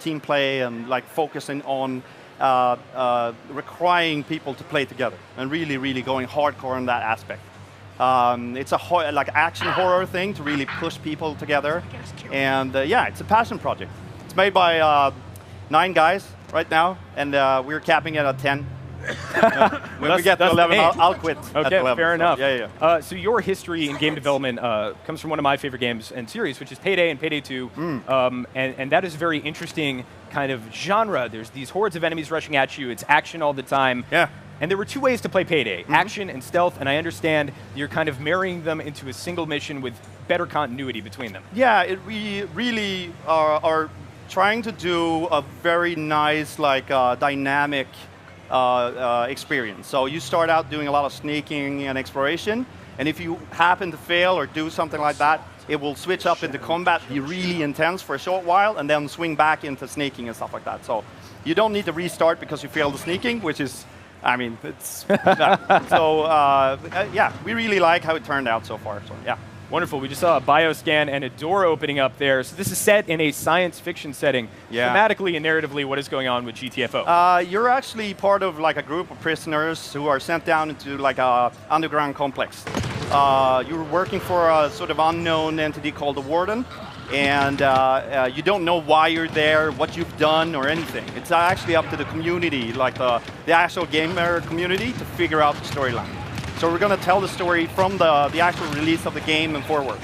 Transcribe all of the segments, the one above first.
team play and like focusing on requiring people to play together and really going hardcore in that aspect. It's a like action horror thing to really push people together, and yeah, it's a passion project. It's made by 9 guys right now, and we're capping it at 10. When we get to 11, I'll quit. Okay, at 11, fair enough. Yeah. So your history in game development comes from one of my favorite games and series, which is Payday and Payday 2. And that is a very interesting kind of genre. There's these hordes of enemies rushing at you. It's action all the time. Yeah. And there were 2 ways to play Payday, action and stealth, and I understand you're kind of marrying them into a single mission with better continuity between them. Yeah, we really are trying to do a very nice, like, dynamic experience. So you start out doing a lot of sneaking and exploration, and if you happen to fail or do something like that, it will switch up into combat, be really intense for a short while, and then swing back into sneaking and stuff like that. So you don't need to restart because you failed the sneaking, which is, I mean, it's so yeah, we really like how it turned out so far. So yeah. Wonderful. We just saw a bioscan and a door opening up there. So this is set in a science fiction setting. Yeah. Thematically and narratively, what is going on with GTFO? You're actually part of like a group of prisoners who are sent down into like a underground complex. You're working for a sort of unknown entity called the Warden, and you don't know why you're there, what you've done, or anything. It's actually up to the community, like the actual gamer community, to figure out the storyline. So we're going to tell the story from the actual release of the game and forward.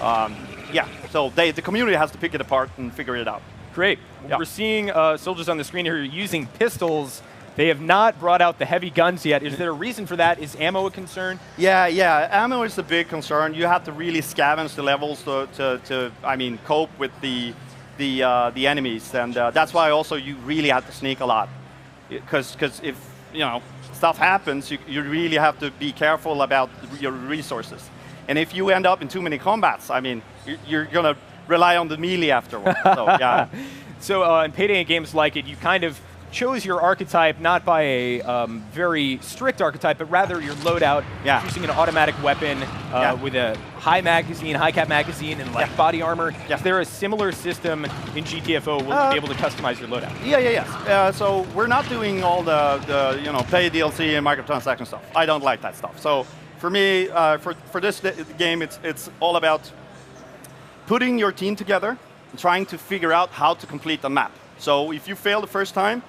Yeah, so the community has to pick it apart and figure it out. Great. Yeah. We're seeing soldiers on the screen here using pistols. They have not brought out the heavy guns yet. Is there a reason for that? Is ammo a concern? Yeah, ammo is a big concern. You have to really scavenge the levels to I mean, cope with the enemies, and that's why also you really have to sneak a lot, because if you know stuff happens, you really have to be careful about your resources. And if you end up in too many combats, I mean, you're gonna rely on the melee afterward. So yeah. So in Payday and games like it, you kind of chose your archetype not by a very strict archetype, but rather your loadout, using an automatic weapon with a high magazine, high cap magazine, and like body armor. Is there a similar system in GTFO where you'll be able to customize your loadout? Yes. So we're not doing all the pay DLC and microtransaction stuff. I don't like that stuff. So for me, for this game, it's all about putting your team together and trying to figure out how to complete the map. So if you fail the first time,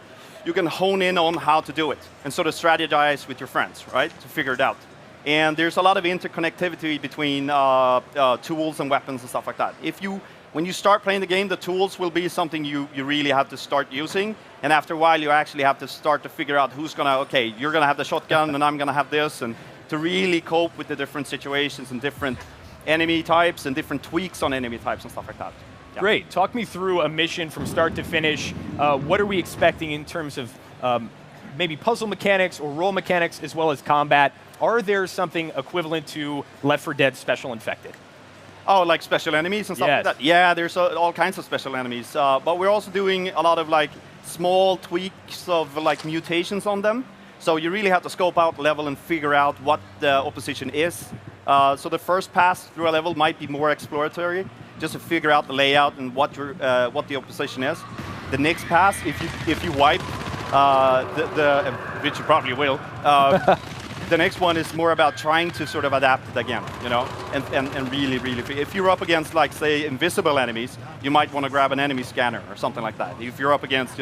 you can hone in on how to do it and sort of strategize with your friends, right, to figure it out. And there's a lot of interconnectivity between tools and weapons and stuff like that. When you start playing the game, the tools will be something you really have to start using, and after a while you actually have to start to figure out who's gonna, okay, you're gonna have the shotgun and I'm gonna have this, and to really cope with the different situations and different enemy types and different tweaks on enemy types and stuff like that. Yeah. Great. Talk me through a mission from start to finish. What are we expecting in terms of maybe puzzle mechanics or role mechanics as well as combat? Are there something equivalent to Left 4 Dead Special Infected? Oh, like special enemies and stuff like that? Yeah, there's all kinds of special enemies. But we're also doing a lot of like small tweaks of like mutations on them. So you really have to scope out the level and figure out what the opposition is. So the first pass through a level might be more exploratory, just to figure out the layout and what the opposition is. The next pass, if you wipe which you probably will, the next one is more about trying to sort of adapt it again, and really, if you're up against, like, say, invisible enemies, you might want to grab an enemy scanner or something like that. If you're up against,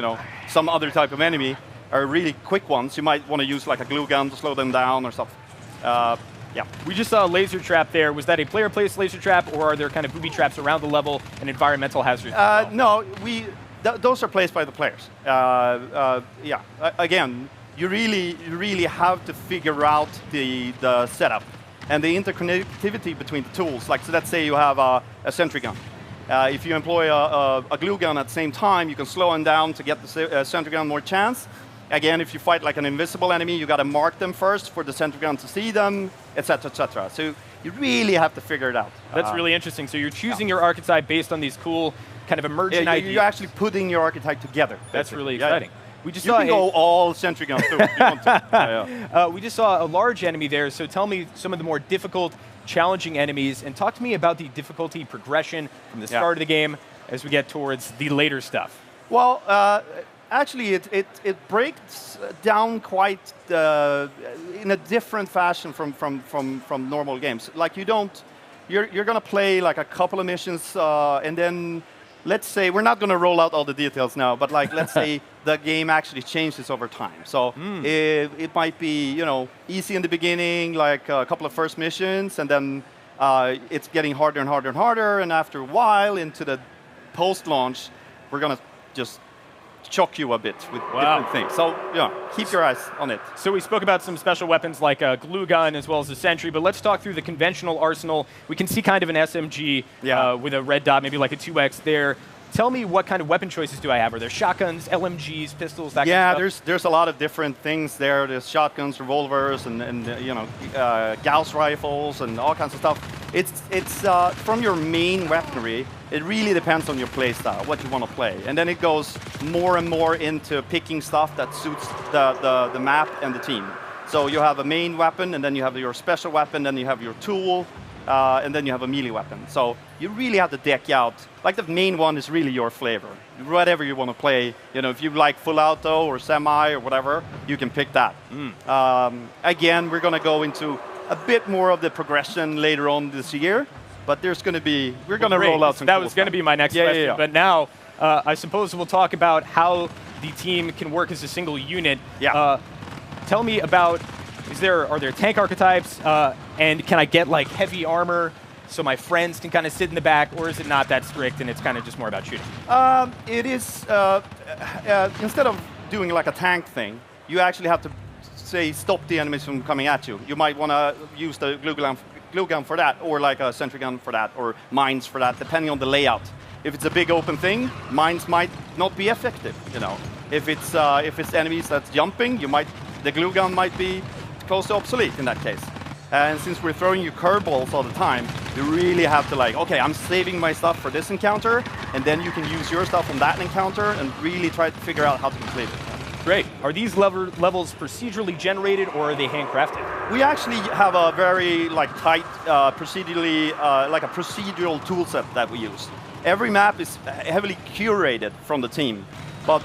some other type of enemy, or really quick ones, you might want to use like a glue gun to slow them down or something. Yeah. We just saw a laser trap there. Was that a player-placed laser trap, or are there kind of booby traps around the level and environmental hazards? No, those are placed by the players. Yeah. Again, you really have to figure out the setup and the interconnectivity between the tools. Like, so let's say you have a sentry gun. If you employ a glue gun at the same time, you can slow them down to get the sentry gun more chance. Again, if you fight like an invisible enemy, you got to mark them first for the sentry gun to see them, etc., etc. So you really have to figure it out. That's really interesting. So you're choosing your archetype based on these cool kind of emergent ideas. You're actually putting your archetype together. That's really exciting. We just you can go all sentry guns too if you want to. We just saw a large enemy there, so tell me some of the more difficult, challenging enemies, and talk to me about the difficulty progression from the start of the game as we get towards the later stuff. Well, actually, it breaks down quite in a different fashion from normal games. Like you're going to play like a couple of missions, and then let's say we're not going to roll out all the details now, but like let's say the game actually changes over time. So it might be easy in the beginning, like a couple of first missions, and then it's getting harder and harder and harder, and after a while into the post-launch, we're going to just shock you a bit with different things. So keep your eyes on it. So we spoke about some special weapons like a glue gun as well as a sentry, but let's talk through the conventional arsenal. We can see kind of an SMG with a red dot, maybe like a 2X there. Tell me what kind of weapon choices do I have? Are there shotguns, LMGs, pistols, that kind of stuff? There's a lot of different things there. There's shotguns, revolvers, and Gauss rifles, and all kinds of stuff. It's from your main weaponry. It really depends on your play style, what you want to play, and then it goes more and more into picking stuff that suits the map and the team. So you have a main weapon, and then you have your special weapon, then you have your tool. And then you have a melee weapon. So you really have to deck out. Like the main one is really your flavor. Whatever you want to play, if you like full auto or semi or whatever, you can pick that. Again, we're going to go into a bit more of the progression later on this year, but we're going to roll out some That cool was going to be my next question. But now, I suppose we'll talk about how the team can work as a single unit. Tell me about. Are there tank archetypes, and can I get like heavy armor so my friends can kind of sit in the back, or is it not that strict and it's kind of just more about shooting? It is, instead of doing like a tank thing, you actually have to say stop the enemies from coming at you. You might want to use the glue gun for that, or like a sentry gun for that, or mines for that, depending on the layout. If it's a big open thing, mines might not be effective. If it's enemies that's jumping, the glue gun might be close to obsolete in that case. And since we're throwing you curveballs all the time, you really have to okay, I'm saving my stuff for this encounter, and then you can use your stuff on that encounter and really try to figure out how to complete it. Great. Are these levels procedurally generated, or are they handcrafted? We actually have a very tight, procedurally, like a procedural tool set that we use. Every map is heavily curated from the team, but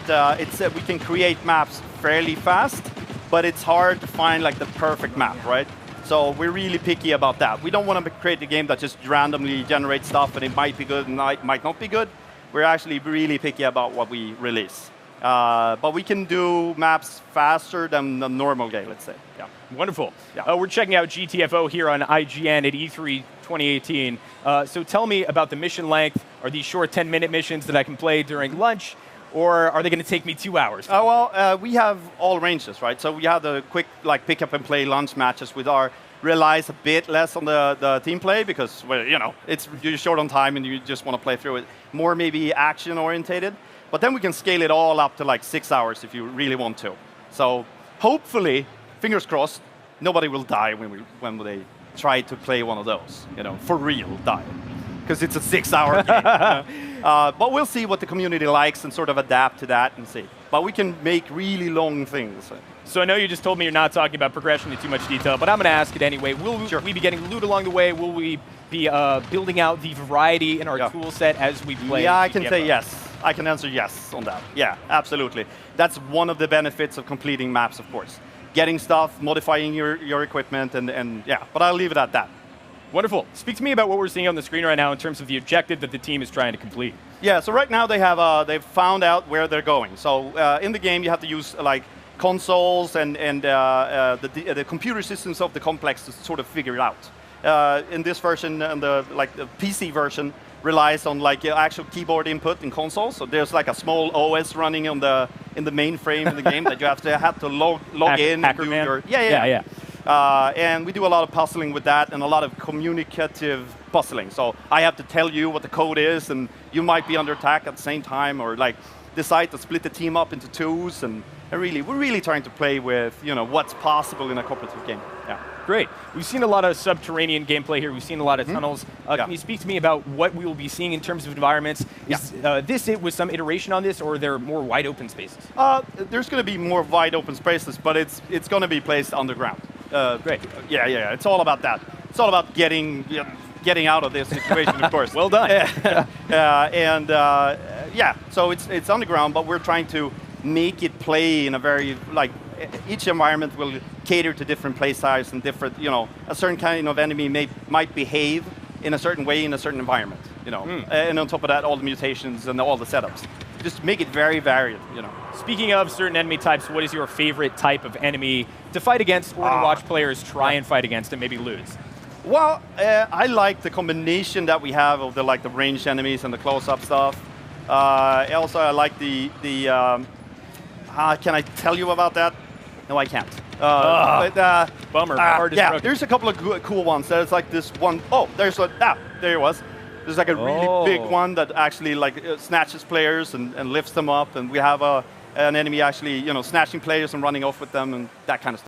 we can create maps fairly fast. But it's hard to find the perfect map, right? So we're really picky about that. We don't want to create a game that just randomly generates stuff and it might be good and it might not be good. We're actually really picky about what we release. But we can do maps faster than the normal game, let's say. Yeah. Wonderful. Yeah. We're checking out GTFO here on IGN at E3 2018. So tell me about the mission length. Are these short 10-minute missions that I can play during lunch? Or are they going to take me 2 hours? We have all ranges, right? So we have the quick pick up and play lunch matches with relies a bit less on the team play because you're short on time and you just want to play through it. More maybe action orientated. But then we can scale it all up to 6 hours if you really want to. So hopefully, fingers crossed, nobody will die when they try to play one of those. For real die. Because it's a 6-hour game. But we'll see what the community likes and sort of adapt to that and see. But we can make really long things. So I know you just told me you're not talking about progression in too much detail, but I'm going to ask it anyway. Will we be getting loot along the way? Will we be building out the variety in our tool set as we play? Yeah, I can say yes. I can answer yes on that. Yeah, absolutely. That's one of the benefits of completing maps, of course. Getting stuff, modifying your equipment, and yeah. But I'll leave it at that. Wonderful. Speak to me about what we're seeing on the screen right now in terms of the objective that the team is trying to complete. Yeah, so right now they've found out where they're going. So in the game you have to use consoles and the computer systems of the complex to sort of figure it out. In this version, the PC version relies on actual keyboard input in consoles. So there's a small OS running in the mainframe of the game that you have to log in and do your yeah. And we do a lot of puzzling with that and a lot of communicative puzzling. So I have to tell you what the code is, and you might be under attack at the same time, or decide to split the team up into twos. And we're really trying to play with what's possible in a cooperative game. Yeah. Great. We've seen a lot of subterranean gameplay here. We've seen a lot of tunnels. Can you speak to me about what we will be seeing in terms of environments? Is this it with some iteration on this, or are there more wide open spaces? There's going to be more wide open spaces, but it's going to be placed underground. Great. Yeah. It's all about that. It's all about getting out of this situation, of course. Well done. And yeah, so it's on the ground, but we're trying to make it play in a very, like, each environment will cater to different play styles and different, a certain kind of enemy might behave in a certain way in a certain environment, And on top of that, all the mutations and all the setups. Just make it very varied, Speaking of certain enemy types, what is your favorite type of enemy to fight against or to watch players try and fight against and maybe lose? Well, I like the combination that we have of the ranged enemies and the close-up stuff. Also, I like the can I tell you about that? No, I can't. Bummer. Hard to yeah, there's a couple of cool ones. There's like this one. Oh, there it was. There's like a really big one that actually snatches players and lifts them up, and we have an enemy actually snatching players and running off with them and that kind of stuff.